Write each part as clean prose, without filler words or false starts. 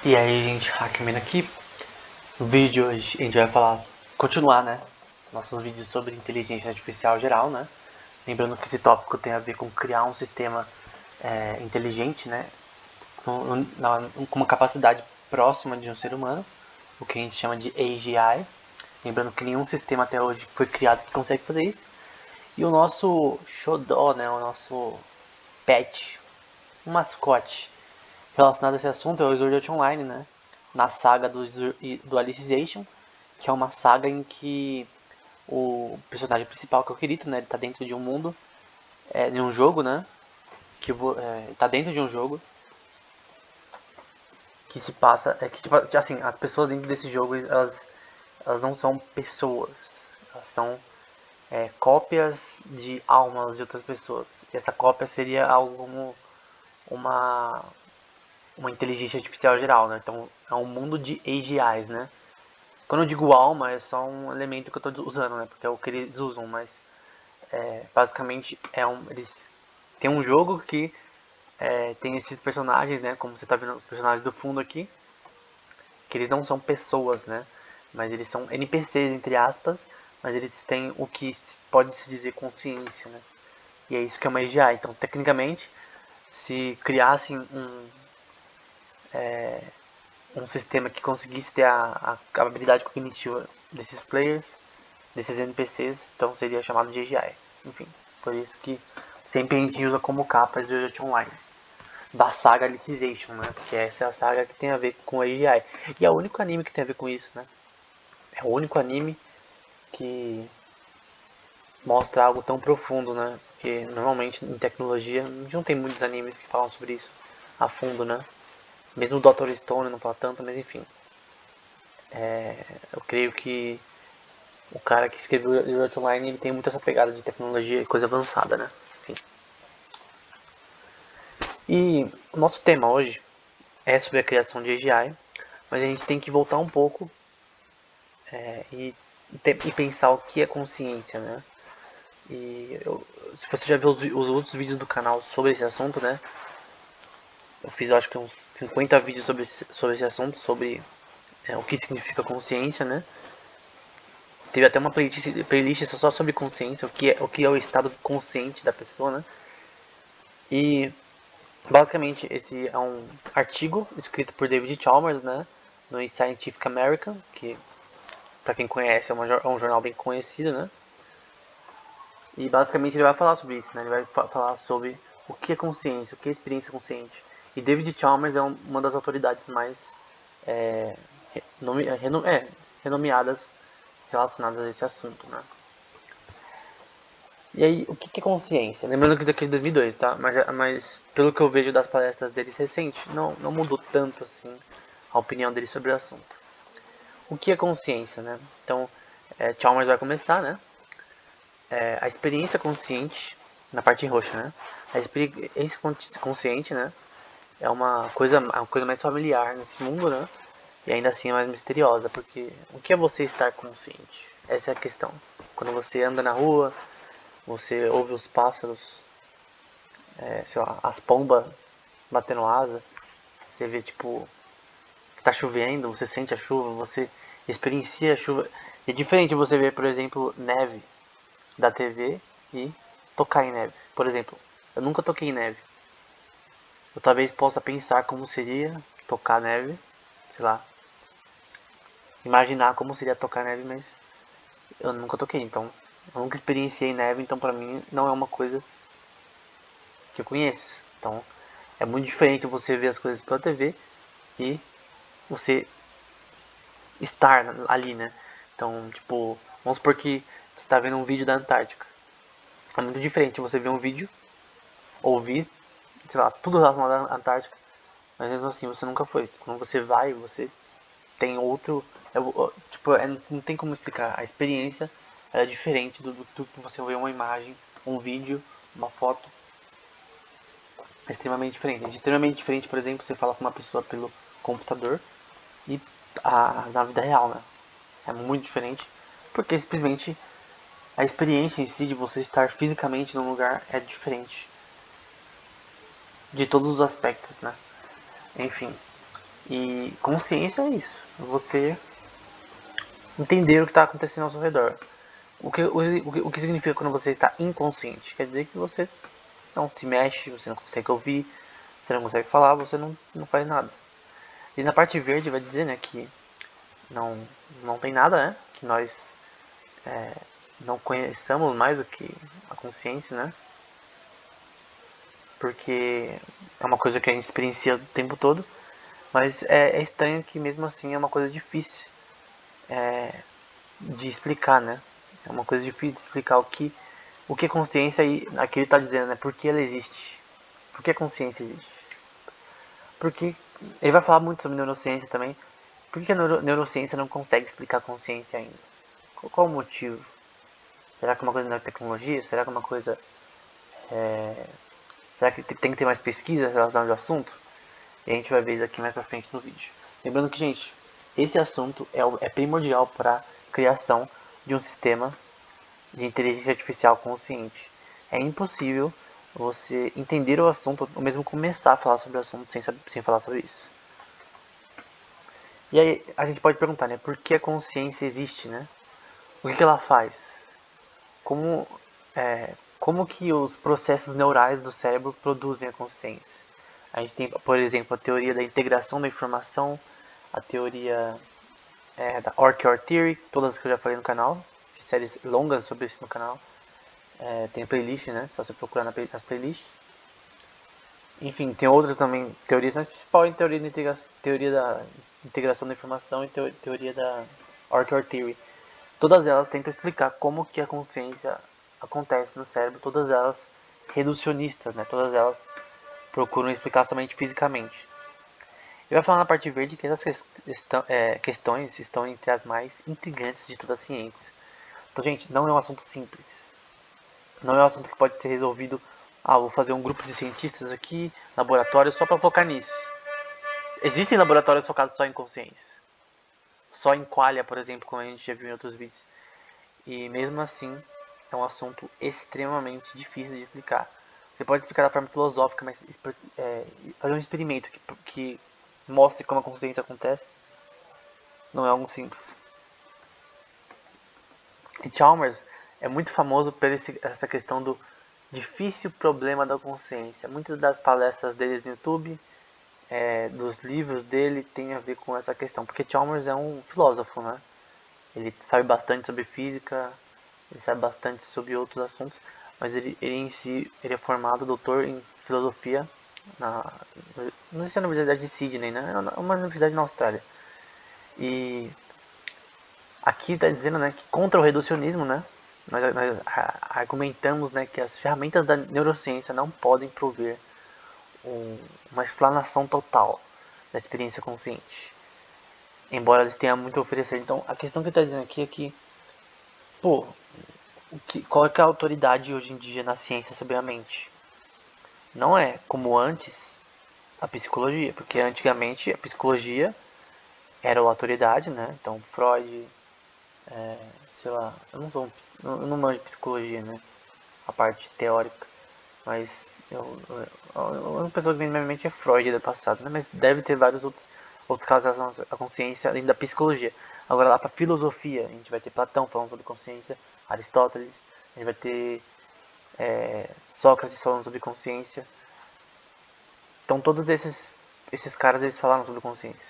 E aí, gente, Hackman aqui. No vídeo de hoje a gente vai continuar, né, nossos vídeos sobre inteligência artificial geral, né. Lembrando que esse tópico tem a ver com criar um sistema inteligente, né, com uma capacidade próxima de um ser humano, o que a gente chama de AGI. Lembrando que nenhum sistema até hoje foi criado que consegue fazer isso. E o nosso xodó, né, o nosso pet, um mascote relacionado a esse assunto é o Sword Art Online, né? Na saga do Alicization, que é uma saga em que o personagem principal, que é o Kirito, né? Ele tá dentro de um mundo, de um jogo, né? Tá dentro de um jogo que se passa, que tipo assim, as pessoas dentro desse jogo, elas não são pessoas, elas são cópias de almas de outras pessoas. E essa cópia seria algo como uma uma inteligência artificial geral, né? Então é um mundo de AGIs, né? Quando eu digo alma, é só um elemento que eu estou usando, né? Porque é o que eles usam, mas basicamente eles têm um jogo que tem esses personagens, né? Como você está vendo os personagens do fundo aqui, que eles não são pessoas, né? Mas eles são NPCs, entre aspas, mas eles têm o que pode se dizer consciência, né? E é isso que é uma AGI. Então, tecnicamente, se criassem um sistema que conseguisse ter a habilidade cognitiva desses players, desses NPCs, então seria chamado de AGI. Enfim, por isso que sempre a gente usa como capa Sword Art Online. Da saga Alicization, né? Porque essa é a saga que tem a ver com AGI. E é o único anime que tem a ver com isso, né? É o único anime que mostra algo tão profundo, né? Porque normalmente em tecnologia a gente não tem muitos animes que falam sobre isso a fundo, né? Mesmo o Dr. Stone não fala tanto, mas enfim. Eu creio que o cara que escreveu o Sword Art Online ele tem muito essa pegada de tecnologia e coisa avançada, né? Enfim. E o nosso tema hoje é sobre a criação de AGI, mas a gente tem que voltar um pouco e pensar o que é consciência, né? Se você já viu os outros vídeos do canal sobre esse assunto, né? Eu fiz, eu acho que uns 50 vídeos sobre esse assunto, sobre o que significa consciência, né? Teve até uma playlist só sobre consciência, o que é o estado consciente da pessoa, né? E basicamente esse é um artigo escrito por David Chalmers, né? No Scientific American, que para quem conhece é um jornal bem conhecido, né? E basicamente ele vai falar sobre isso, né? Ele vai falar sobre o que é consciência, o que é experiência consciente. E David Chalmers é uma das autoridades mais é, renomeadas relacionadas a esse assunto, né? E aí, o que é consciência? Lembrando que isso daqui é de 2002, tá? Mas pelo que eu vejo das palestras deles recentes, não mudou tanto assim a opinião deles sobre o assunto. O que é consciência, né? Então, Chalmers vai começar, né? A experiência consciente, na parte roxa, né? A experiência consciente, né? É uma coisa mais familiar nesse mundo, né? E ainda assim é mais misteriosa, porque o que é você estar consciente? Essa é a questão. Quando você anda na rua, você ouve os pássaros, sei lá, as pombas batendo asa, você vê tipo que tá chovendo, você sente a chuva, você experiencia a chuva. É diferente você ver, por exemplo, neve da TV e tocar em neve. Por exemplo, eu nunca toquei em neve. Eu talvez possa pensar como seria tocar neve, sei lá, imaginar como seria tocar neve, mas eu nunca toquei, então eu nunca experienciei neve, então pra mim não é uma coisa que eu conheço. Então é muito diferente você ver as coisas pela TV e você estar ali, né? Então, tipo, vamos supor que você está vendo um vídeo da Antártica. É muito diferente você ver um vídeo, ouvir, sei lá, tudo relacionado à Antártica, mas mesmo assim você nunca foi. Quando você vai, você tem outro. Tipo, não tem como explicar. A experiência é diferente do que você vê uma imagem, um vídeo, uma foto. É extremamente diferente. É extremamente diferente, por exemplo, você fala com uma pessoa pelo computador e na vida real, né? É muito diferente, porque simplesmente a experiência em si de você estar fisicamente num lugar é diferente de todos os aspectos, né? Enfim. E consciência é isso, você entender o que está acontecendo ao seu redor. O que significa quando você está inconsciente? Quer dizer que você não se mexe, você não consegue ouvir, você não consegue falar, você não faz nada. E na parte verde vai dizer, né, que não, não tem nada, né, que nós não conheçamos mais do que a consciência, né, porque é uma coisa que a gente experiencia o tempo todo, mas é estranho que mesmo assim é uma coisa difícil de explicar, né, é uma coisa difícil de explicar o que é consciência e aqui ele está dizendo, né, por que ela existe, por que a consciência existe, porque ele vai falar muito sobre neurociência também, por que a neurociência não consegue explicar a consciência ainda, qual o motivo? Será que é uma coisa da tecnologia? Será que é uma coisa. Será que tem que ter mais pesquisa relacionada ao assunto? E a gente vai ver isso aqui mais pra frente no vídeo. Lembrando que, gente, esse assunto é primordial para a criação de um sistema de inteligência artificial consciente. É impossível você entender o assunto ou mesmo começar a falar sobre o assunto sem falar sobre isso. E aí a gente pode perguntar, né? Por que a consciência existe, né? O que ela faz? Como, como que os processos neurais do cérebro produzem a consciência? A gente tem, por exemplo, a teoria da integração da informação, a teoria da OR Theory, todas que eu já falei no canal, fiz séries longas sobre isso no canal. Tem a playlist, né? Só você procurar nas playlists. Enfim, tem outras também teorias, mas principal é a teoria da integração da informação e teoria da OR Theory. Todas elas tentam explicar como que a consciência acontece no cérebro, todas elas reducionistas, né? Todas elas procuram explicar somente fisicamente. Ele vai falar na parte verde que essas questões estão entre as mais intrigantes de toda a ciência. Então, gente, não é um assunto simples. Não é um assunto que pode ser resolvido. Vou fazer um grupo de cientistas aqui, laboratório, só para focar nisso. Existem laboratórios focados só em consciência. Só em qualia, por exemplo, como a gente já viu em outros vídeos. E mesmo assim, é um assunto extremamente difícil de explicar. Você pode explicar da forma filosófica, mas fazer um experimento que mostre como a consciência acontece não é algo simples. E Chalmers é muito famoso por essa questão do difícil problema da consciência. Muitas das palestras dele no YouTube, dos livros dele, tem a ver com essa questão. Porque Chalmers é um filósofo, né? Ele sabe bastante sobre física, ele sabe bastante sobre outros assuntos, mas ele em si ele é formado doutor em filosofia não sei se é na Universidade de Sydney, né? É uma universidade na Austrália. E aqui está dizendo, né, que contra o reducionismo, né, nós argumentamos, né, que as ferramentas da neurociência não podem prover uma explanação total da experiência consciente, embora eles tenham muito a oferecer. Então, a questão que está dizendo aqui é que, pô, qual é que é a autoridade hoje em dia na ciência sobre a mente? Não é como antes a psicologia, porque antigamente a psicologia era a autoridade, né? Então Freud, sei lá, eu não manjo de psicologia, né? A parte teórica, mas a única pessoa que vem na minha mente é Freud do passado, né? Mas deve ter vários outros casos relacionados à consciência além da psicologia. Agora lá para filosofia, a gente vai ter Platão falando sobre consciência, Aristóteles, a gente vai ter Sócrates falando sobre consciência. Então todos esses caras eles falaram sobre consciência.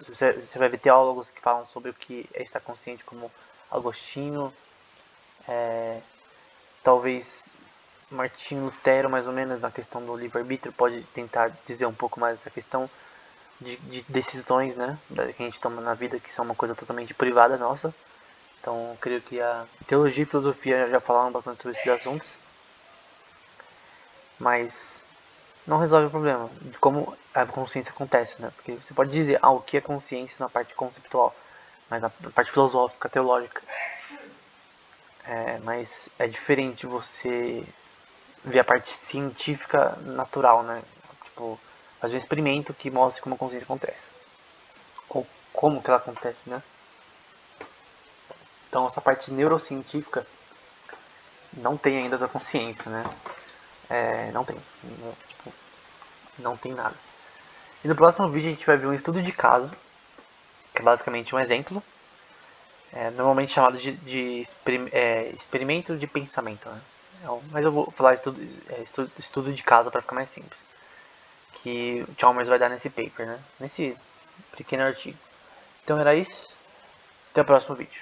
Você vai ver teólogos que falam sobre o que é estar consciente, como Agostinho, talvez Martinho Lutero, mais ou menos, na questão do livre-arbítrio, pode tentar dizer um pouco mais essa questão de decisões, né, que a gente toma na vida, que são uma coisa totalmente privada nossa. Então, eu creio que a teologia e filosofia já falaram bastante sobre esses assuntos, mas não resolve o problema de como a consciência acontece, né? Porque você pode dizer, o que é consciência na parte conceptual, mas na parte filosófica, teológica. Mas é diferente você ver a parte científica natural, né? Tipo, fazer um experimento que mostre como a consciência acontece. Ou como que ela acontece, né? Então essa parte neurocientífica não tem ainda da consciência, né? Não tem. Tipo, não tem nada. E no próximo vídeo a gente vai ver um estudo de caso, que é basicamente um exemplo, normalmente chamado de experimento de pensamento, né? Mas eu vou falar estudo de caso para ficar mais simples, que o Chalmers vai dar nesse paper, né? Nesse pequeno artigo. Então era isso, até o próximo vídeo.